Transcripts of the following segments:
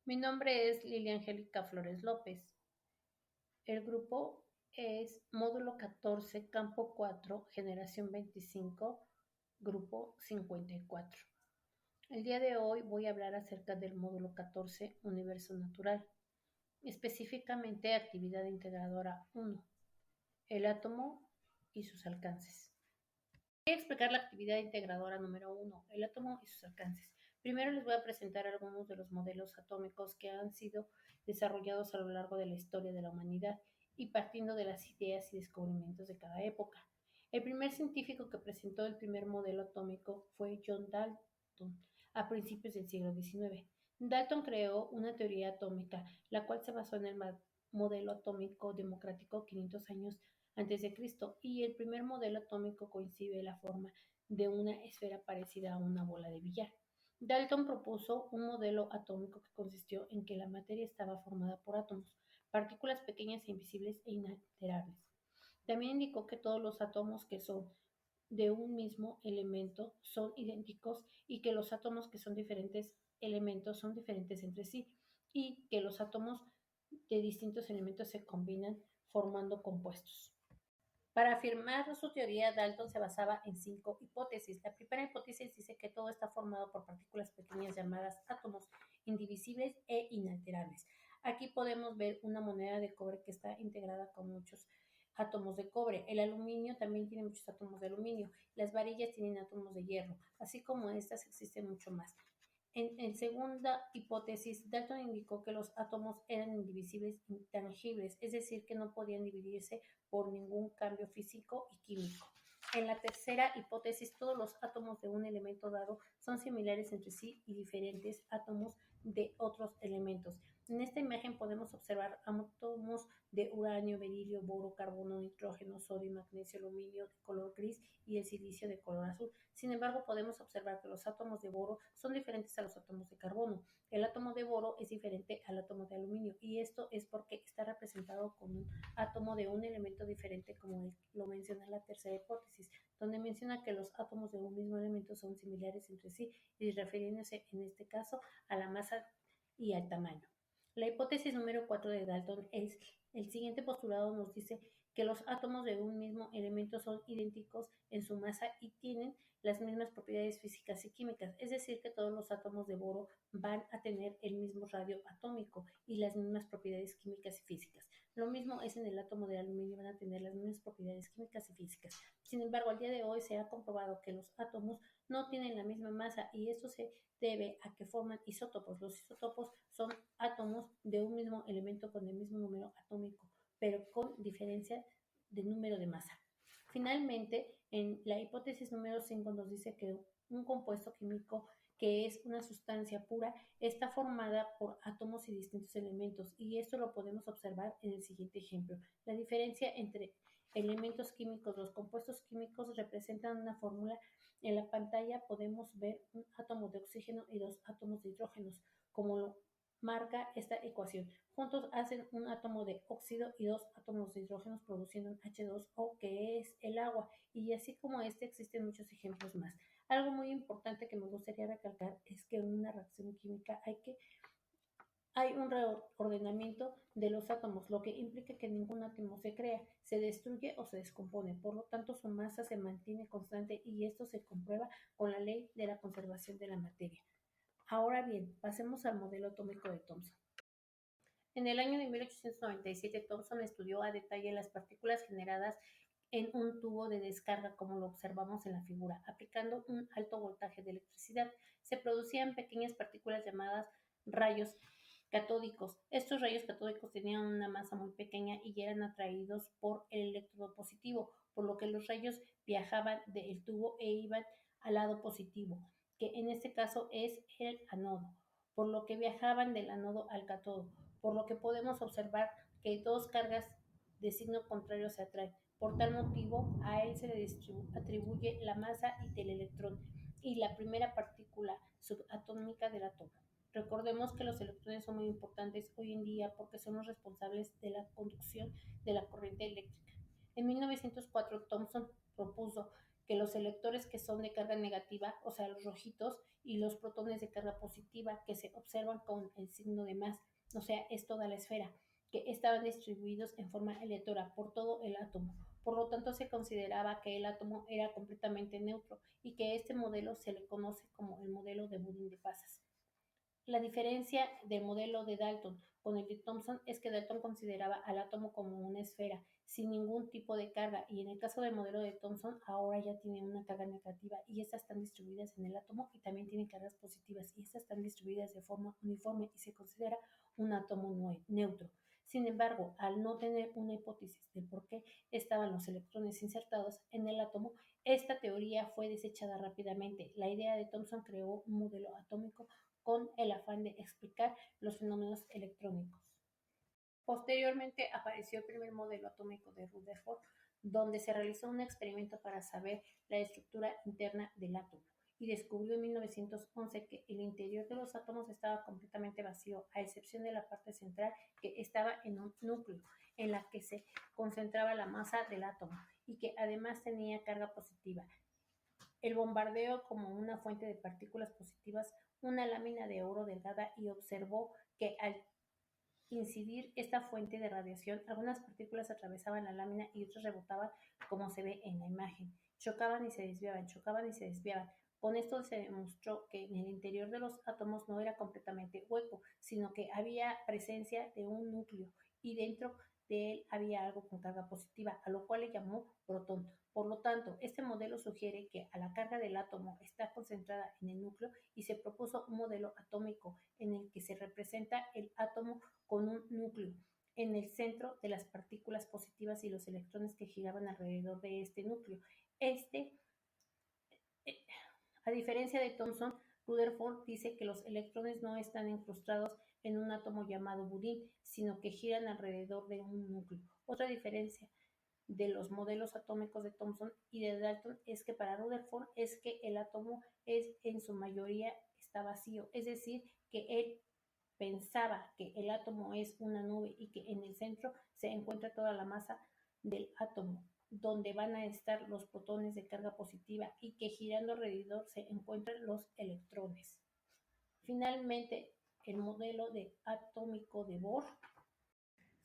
Mi nombre es Lilia Angélica Flores López. El grupo es Módulo 14, Campo 4, Generación 25, Grupo 54. El día de hoy voy a hablar acerca del módulo 14, Universo Natural, específicamente Actividad Integradora 1, el átomo y sus alcances. Voy a explicar la actividad integradora número 1, el átomo y sus alcances. Primero les voy a presentar algunos de los modelos atómicos que han sido desarrollados a lo largo de la historia de la humanidad y partiendo de las ideas y descubrimientos de cada época. El primer científico que presentó el primer modelo atómico fue John Dalton a principios del siglo XIX. Dalton creó una teoría atómica, la cual se basó en el modelo atómico democrático 500 años antes de Cristo, y el primer modelo atómico concibe la forma de una esfera parecida a una bola de billar. Dalton propuso un modelo atómico que consistió en que la materia estaba formada por átomos, partículas pequeñas e invisibles e inalterables. También indicó que todos los átomos que son de un mismo elemento son idénticos y que los átomos que son diferentes elementos son diferentes entre sí y que los átomos de distintos elementos se combinan formando compuestos. Para afirmar su teoría, Dalton se basaba en 5 hipótesis. La primera hipótesis dice que todo está formado por partículas pequeñas llamadas átomos, indivisibles e inalterables. Aquí podemos ver una moneda de cobre que está integrada con muchos átomos de cobre. El aluminio también tiene muchos átomos de aluminio. Las varillas tienen átomos de hierro. Así como estas, existen mucho más. En segunda hipótesis, Dalton indicó que los átomos eran indivisibles intangibles, es decir, que no podían dividirse por ningún cambio físico y químico. En la tercera hipótesis, todos los átomos de un elemento dado son similares entre sí y diferentes átomos de otros elementos. En esta imagen podemos observar átomos de uranio, berilio, boro, carbono, nitrógeno, sodio, magnesio, aluminio de color gris y el silicio de color azul. Sin embargo, podemos observar que los átomos de boro son diferentes a los átomos de carbono. El átomo de boro es diferente al átomo de aluminio y esto es porque está representado con un átomo de un elemento diferente, como lo menciona la tercera hipótesis, donde menciona que los átomos de un mismo elemento son similares entre sí y refiriéndose en este caso a la masa y al tamaño. La hipótesis número 4 de Dalton es el siguiente postulado nos dice que los átomos de un mismo elemento son idénticos en su masa y tienen las mismas propiedades físicas y químicas, es decir, que todos los átomos de boro van a tener el mismo radio atómico y las mismas propiedades químicas y físicas. Lo mismo es en el átomo de aluminio, van a tener las mismas propiedades químicas y físicas. Sin embargo, al día de hoy se ha comprobado que los átomos no tienen la misma masa y esto se debe a que forman isótopos. Los isótopos son átomos de un mismo elemento con el mismo número atómico, pero con diferencia de número de masa. Finalmente, en la hipótesis número 5 nos dice que un compuesto químico que es una sustancia pura está formada por átomos y distintos elementos y esto lo podemos observar en el siguiente ejemplo. La diferencia entre elementos químicos, los compuestos químicos representan una fórmula. En la pantalla podemos ver un átomo de oxígeno y dos átomos de hidrógeno, como lo marca esta ecuación. Juntos hacen un átomo de óxido y dos átomos de hidrógeno produciendo un H2O, que es el agua, y así como este existen muchos ejemplos más. Algo muy importante que me gustaría recalcar es que en una reacción química hay un reordenamiento de los átomos, lo que implica que ningún átomo se crea, se destruye o se descompone, por lo tanto su masa se mantiene constante y esto se comprueba con la ley de la conservación de la materia. Ahora bien, pasemos al modelo atómico de Thomson. En el año de 1897, Thomson estudió a detalle las partículas generadas en un tubo de descarga, como lo observamos en la figura. Aplicando un alto voltaje de electricidad, se producían pequeñas partículas llamadas rayos catódicos. Estos rayos catódicos tenían una masa muy pequeña y eran atraídos por el electrodo positivo, por lo que los rayos viajaban del tubo e iban al lado positivo, que en este caso es el anodo, por lo que viajaban del anodo al cátodo, por lo que podemos observar que dos cargas de signo contrario se atraen. Por tal motivo, a él se le atribuye la masa del electrón y la primera partícula subatómica del átomo. Recordemos que los electrones son muy importantes hoy en día porque son los responsables de la conducción de la corriente eléctrica. En 1904, Thomson propuso que los electrones que son de carga negativa, o sea, los rojitos, y los protones de carga positiva que se observan con el signo de más, o sea, es toda la esfera, que estaban distribuidos en forma aleatoria por todo el átomo. Por lo tanto, se consideraba que el átomo era completamente neutro y que este modelo se le conoce como el modelo de Budín de Pasas. La diferencia del modelo de Dalton con el de Thomson es que Dalton consideraba al átomo como una esfera sin ningún tipo de carga, y en el caso del modelo de Thomson ahora ya tiene una carga negativa y estas están distribuidas en el átomo, y también tiene cargas positivas y estas están distribuidas de forma uniforme y se considera un átomo neutro. Sin embargo, al no tener una hipótesis de por qué estaban los electrones insertados en el átomo, esta teoría fue desechada rápidamente. La idea de Thomson creó un modelo atómico con el afán de explicar los fenómenos electrónicos. Posteriormente apareció el primer modelo atómico de Rutherford, donde se realizó un experimento para saber la estructura interna del átomo, y descubrió en 1911 que el interior de los átomos estaba completamente vacío, a excepción de la parte central, que estaba en un núcleo, en la que se concentraba la masa del átomo, y que además tenía carga positiva. El bombardeo como una fuente de partículas positivas una lámina de oro delgada, y observó que al incidir esta fuente de radiación, algunas partículas atravesaban la lámina y otras rebotaban, como se ve en la imagen. Chocaban y se desviaban, chocaban y se desviaban. Con esto se demostró que en el interior de los átomos no era completamente hueco, sino que había presencia de un núcleo, y dentro de él había algo con carga positiva, a lo cual le llamó protón. Por lo tanto, este modelo sugiere que a la carga del átomo está concentrada en el núcleo, y se propuso un modelo atómico en el que se representa el átomo con un núcleo en el centro de las partículas positivas y los electrones que giraban alrededor de este núcleo. A diferencia de Thomson, Rutherford dice que los electrones no están incrustados en un átomo llamado budín, sino que giran alrededor de un núcleo. Otra diferencia de los modelos atómicos de Thomson y de Dalton es que para Rutherford es que el átomo es en su mayoría está vacío, es decir, que él pensaba que el átomo es una nube y que en el centro se encuentra toda la masa del átomo, donde van a estar los protones de carga positiva, y que girando alrededor se encuentran los electrones. Finalmente, el modelo atómico de Bohr.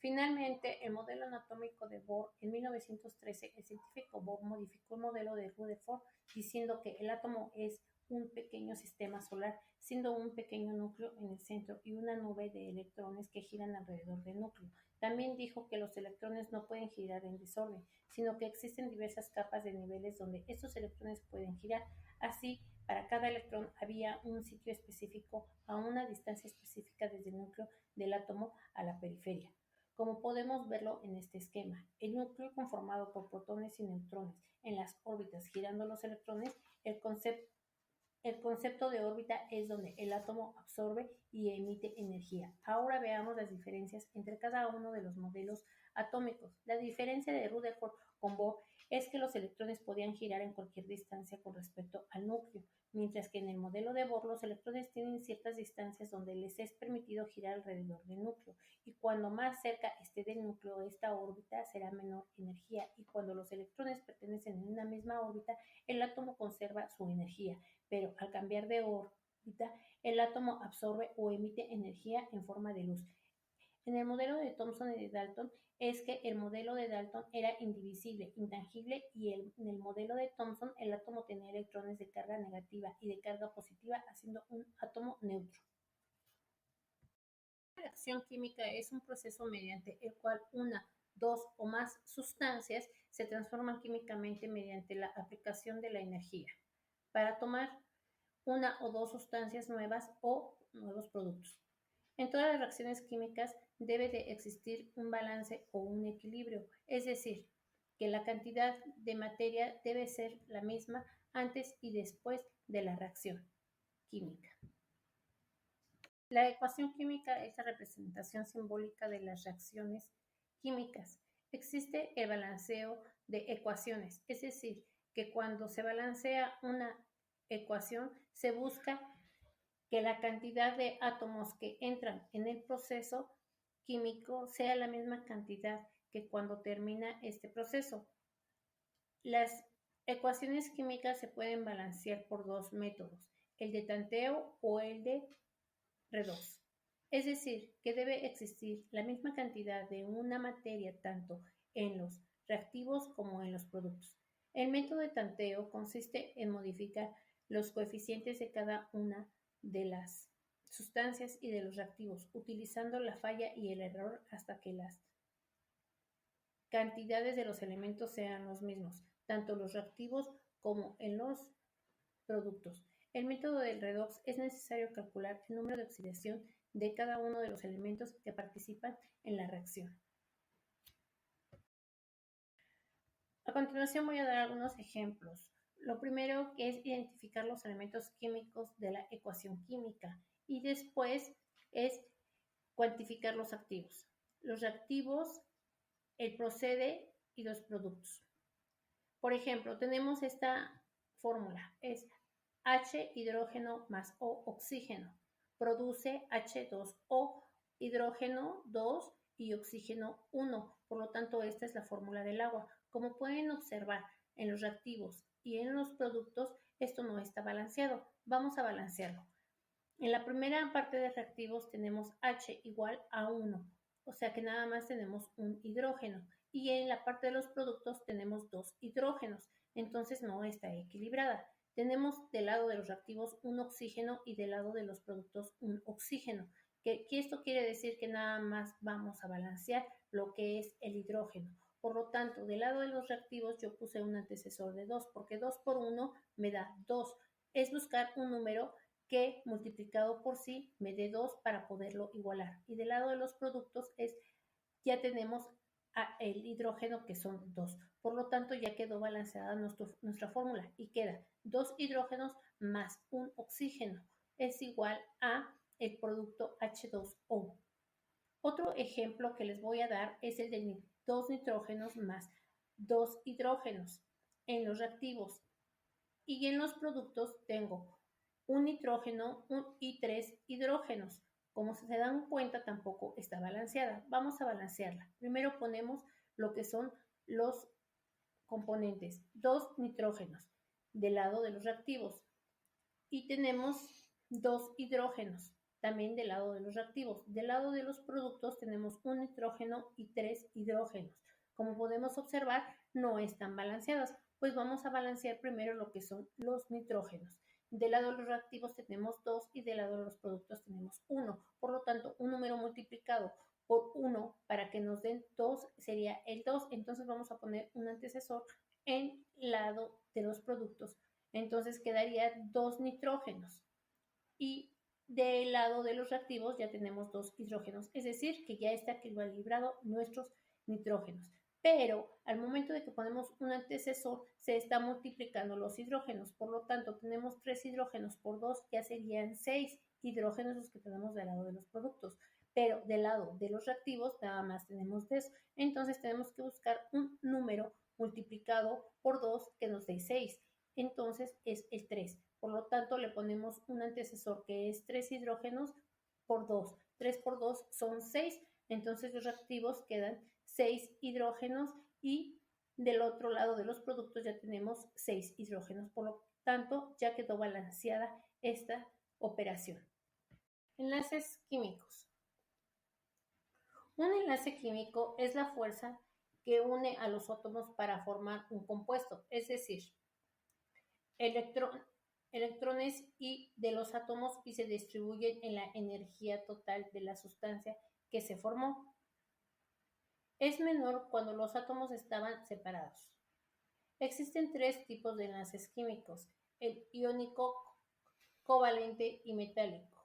Finalmente, el modelo anatómico de Bohr, en 1913, el científico Bohr modificó el modelo de Rutherford diciendo que el átomo es un pequeño sistema solar, siendo un pequeño núcleo en el centro y una nube de electrones que giran alrededor del núcleo. También dijo que los electrones no pueden girar en desorden, sino que existen diversas capas de niveles donde estos electrones pueden girar. Así, para cada electrón había un sitio específico a una distancia específica desde el núcleo del átomo a la periferia, como podemos verlo en este esquema. El núcleo conformado por protones y neutrones en las órbitas girando los electrones. El concepto de órbita es donde el átomo absorbe y emite energía. Ahora veamos las diferencias entre cada uno de los modelos atómicos. La diferencia de Rutherford con Bohr es que los electrones podían girar en cualquier distancia con respecto al núcleo, mientras que en el modelo de Bohr los electrones tienen ciertas distancias donde les es permitido girar alrededor del núcleo, y cuando más cerca esté del núcleo esta órbita será menor energía, y cuando los electrones pertenecen en una misma órbita el átomo conserva su energía, pero al cambiar de órbita el átomo absorbe o emite energía en forma de luz. En el modelo de Thomson y de Dalton es que el modelo de Dalton era indivisible, intangible, y en el modelo de Thomson el átomo tenía electrones de carga negativa y de carga positiva, haciendo un átomo neutro. La reacción química es un proceso mediante el cual una, dos o más sustancias se transforman químicamente mediante la aplicación de la energía para tomar una o dos sustancias nuevas o nuevos productos. En todas las reacciones químicas debe de existir un balance o un equilibrio, es decir, que la cantidad de materia debe ser la misma antes y después de la reacción química. La ecuación química es la representación simbólica de las reacciones químicas. Existe el balanceo de ecuaciones, es decir, que cuando se balancea una ecuación se busca que la cantidad de átomos que entran en el proceso químico sea la misma cantidad que cuando termina este proceso. Las Ecuaciones químicas se pueden balancear por dos métodos, el de tanteo o el de redox. Es decir, que debe existir la misma cantidad de una materia tanto en los reactivos como en los productos. El método de tanteo consiste en modificar los coeficientes de cada una de las sustancias y de los reactivos, utilizando la falla y el error hasta que las cantidades de los elementos sean los mismos, tanto los reactivos como en los productos. El método del redox es necesario calcular el número de oxidación de cada uno de los elementos que participan en la reacción. A continuación voy a dar algunos ejemplos. Lo primero que es identificar los elementos químicos de la ecuación química y después es cuantificar los activos. Los reactivos, el procede y los productos. Por ejemplo, tenemos esta fórmula, es H hidrógeno más O oxígeno, produce H2O, hidrógeno 2 y oxígeno 1, por lo tanto esta es la fórmula del agua. Como pueden observar en los reactivos y en los productos, esto no está balanceado, vamos a balancearlo. En la primera parte de reactivos tenemos H igual a 1, o sea que nada más tenemos un hidrógeno. Y en la parte de los productos tenemos dos hidrógenos, entonces no está equilibrada. Tenemos del lado de los reactivos un oxígeno y del lado de los productos un oxígeno. Que esto quiere decir que nada más vamos a balancear lo que es el hidrógeno. Por lo tanto, del lado de los reactivos yo puse un antecesor de 2, porque 2 por 1 me da 2. Es buscar un número que multiplicado por sí me dé 2 para poderlo igualar. Y del lado de los productos ya tenemos el hidrógeno que son 2. Por lo tanto, ya quedó balanceada nuestra fórmula y queda 2 hidrógenos más un oxígeno es igual a el producto H2O. Otro ejemplo que les voy a dar es el de 2 nitrógenos más 2 hidrógenos en los reactivos. Y en los productos tengo un nitrógeno y 3 hidrógenos. Como se dan cuenta, tampoco está balanceada. Vamos a balancearla. Primero ponemos lo que son los componentes, 2 nitrógenos del lado de los reactivos y tenemos 2 hidrógenos también del lado de los reactivos. Del lado de los productos tenemos un nitrógeno y 3 hidrógenos. Como podemos observar, no están balanceadas, pues vamos a balancear primero lo que son los nitrógenos. Del lado de los reactivos tenemos 2 y del lado de los productos tenemos 1. Por lo tanto, un número multiplicado por 1 para que nos den 2 sería el 2. Entonces vamos a poner un antecesor en el lado de los productos. Entonces quedaría 2 nitrógenos. Y del lado de los reactivos ya tenemos 2 hidrógenos. Es decir, que ya está equilibrado nuestros nitrógenos. Pero al momento de que ponemos un antecesor, se está multiplicando los hidrógenos. Por lo tanto, tenemos 3 hidrógenos por 2, ya serían 6 hidrógenos los que tenemos del lado de los productos. Pero del lado de los reactivos nada más tenemos 3. Entonces tenemos que buscar un número multiplicado por 2 que nos dé 6. Entonces es el 3. Por lo tanto, le ponemos un antecesor que es 3 hidrógenos por 2. 3 por 2 son 6. Entonces los reactivos quedan 6 hidrógenos y del otro lado de los productos ya tenemos 6 hidrógenos. Por lo tanto, ya quedó balanceada esta operación. Enlaces químicos. Un enlace químico es la fuerza que une a los átomos para formar un compuesto, es decir, electrones y de los átomos y se distribuyen en la energía total de la sustancia que se formó. Es menor cuando los átomos estaban separados. Existen 3 tipos de enlaces químicos, el iónico, covalente y metálico.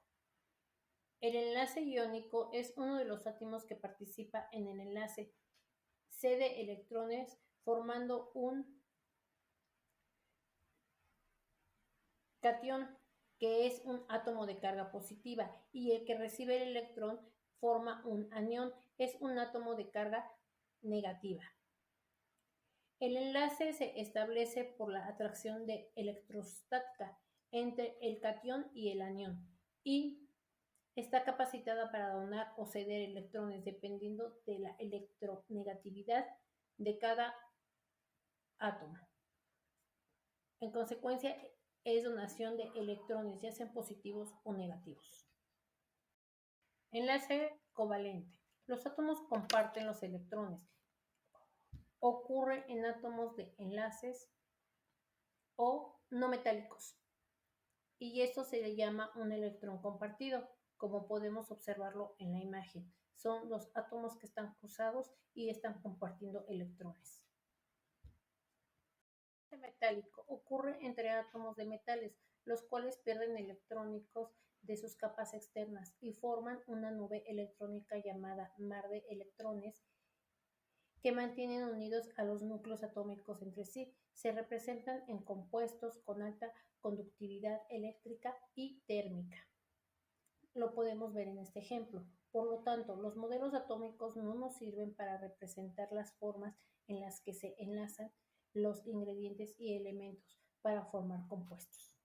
El enlace iónico es uno de los átomos que participa en el enlace, cede electrones formando un catión, que es un átomo de carga positiva, y el que recibe el electrón forma un anión, es un átomo de carga negativa. El enlace se establece por la atracción electrostática entre el catión y el anión y está capacitada para donar o ceder electrones dependiendo de la electronegatividad de cada átomo. En consecuencia, es donación de electrones, ya sean positivos o negativos. Enlace covalente. Los átomos comparten los electrones. Ocurre en átomos de enlaces o no metálicos. Y esto se le llama un electrón compartido, como podemos observarlo en la imagen. Son los átomos que están cruzados y están compartiendo electrones. El metálico ocurre entre átomos de metales, los cuales pierden electrónicos de sus capas externas y forman una nube electrónica llamada mar de electrones que mantienen unidos a los núcleos atómicos entre sí. Se representan en compuestos con alta conductividad eléctrica y térmica. Lo podemos ver en este ejemplo. Por lo tanto, los modelos atómicos no nos sirven para representar las formas en las que se enlazan los ingredientes y elementos para formar compuestos.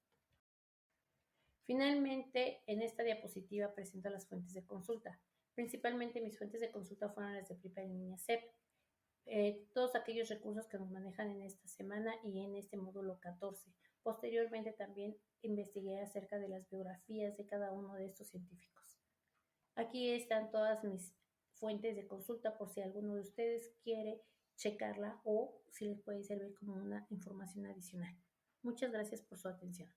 Finalmente, en esta diapositiva presento las fuentes de consulta. Principalmente mis fuentes de consulta fueron las de primera línea CEP. Todos aquellos recursos que nos manejan en esta semana y en este módulo 14. Posteriormente también investigué acerca de las biografías de cada uno de estos científicos. Aquí están todas mis fuentes de consulta por si alguno de ustedes quiere checarla o si les puede servir como una información adicional. Muchas gracias por su atención.